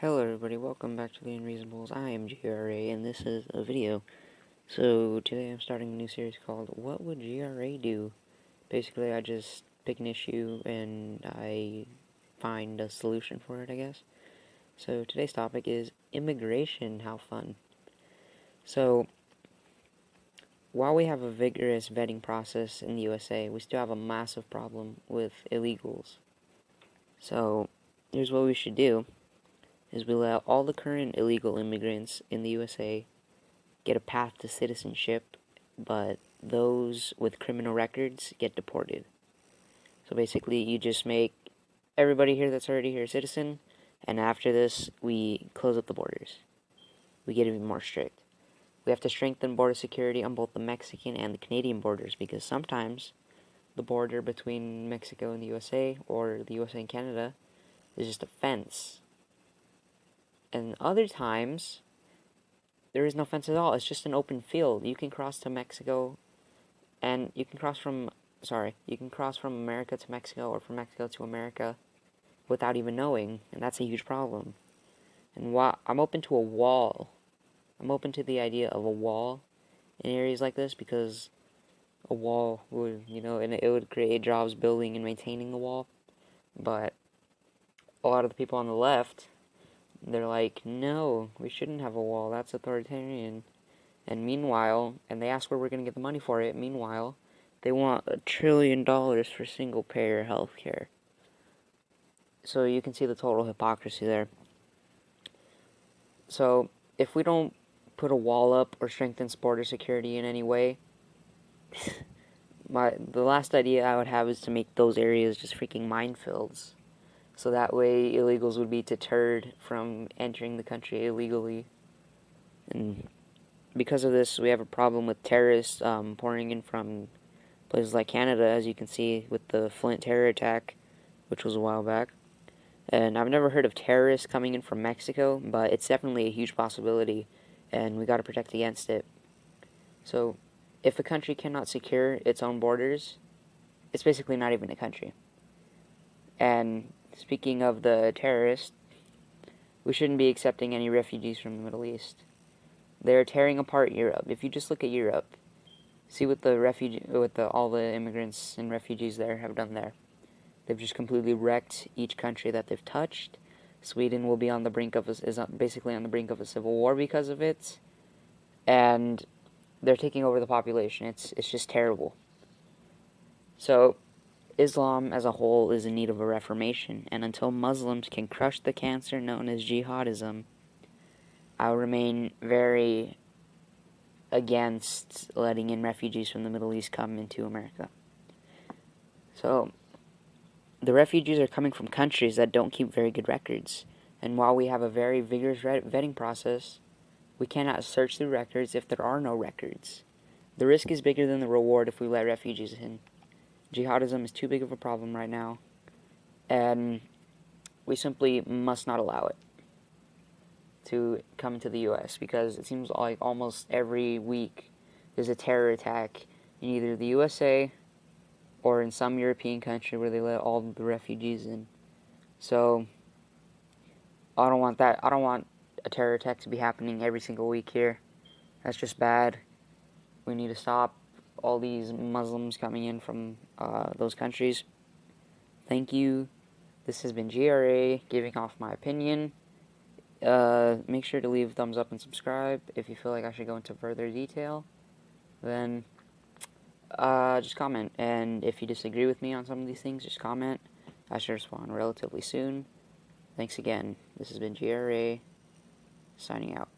Hello everybody, welcome back to the Unreasonables. I am GRA and this is a video. So today I'm starting a new series called What Would GRA Do? Basically I just pick an issue and I find a solution for it, I guess. So today's topic is immigration. How fun. So while we have a vigorous vetting process in the USA, we still have a massive problem with illegals. So here's what we should do. Is we let all the current illegal immigrants in the USA get a path to citizenship, but those with criminal records get deported. So basically, you just make everybody here that's already here a citizen, and after this, we close up the borders. We get even more strict. We have to strengthen border security on both the Mexican and the Canadian borders, because sometimes the border between Mexico and the USA, or the USA and Canada, is just a fence. And other times, there is no fence at all. It's just an open field. You can cross to Mexico, and you can cross from America to Mexico, or from Mexico to America, without even knowing, and that's a huge problem. And I'm open to a wall. I'm open to the idea of a wall in areas like this, because a wall would, and it would create jobs building and maintaining the wall. But a lot of the people on the left, they're like, no, we shouldn't have a wall. That's authoritarian. And meanwhile, and they ask where we're going to get the money for it. Meanwhile, they want $1 trillion for single-payer health care. So you can see the total hypocrisy there. So if we don't put a wall up or strengthen border security in any way, the last idea I would have is to make those areas just freaking minefields. So that way illegals would be deterred from entering the country illegally. And because of this, we have a problem with terrorists pouring in from places like Canada, as you can see with the Flint terror attack, which was a while back. And I've never heard of terrorists coming in from Mexico, but it's definitely a huge possibility, and we got to protect against it. So if a country cannot secure its own borders, it's basically not even a country. And speaking of the terrorists, we shouldn't be accepting any refugees from the Middle East. They're tearing apart Europe. If you just look at Europe, see what all the immigrants and refugees there have done there. They've just completely wrecked each country that they've touched. Sweden will be on the brink of is basically on the brink of a civil war because of it, and they're taking over the population. It's just terrible. So Islam as a whole is in need of a reformation, and until Muslims can crush the cancer known as jihadism, I'll remain very against letting in refugees from the Middle East come into America. So the refugees are coming from countries that don't keep very good records, and while we have a very vigorous vetting process, we cannot search through records if there are no records. The risk is bigger than the reward if we let refugees in. Jihadism is too big of a problem right now, and we simply must not allow it to come into the U.S., because it seems like almost every week there's a terror attack in either the USA or in some European country where they let all the refugees in. So I don't want that. I don't want a terror attack to be happening every single week here. That's just bad. We need to stop all these Muslims coming in from those countries. Thank you. This has been GRA giving off my opinion. Make sure to leave a thumbs up and subscribe. If you feel like I should go into further detail, then just comment. And if you disagree with me on some of these things, just comment. I should respond relatively soon. Thanks again. This has been GRA, signing out.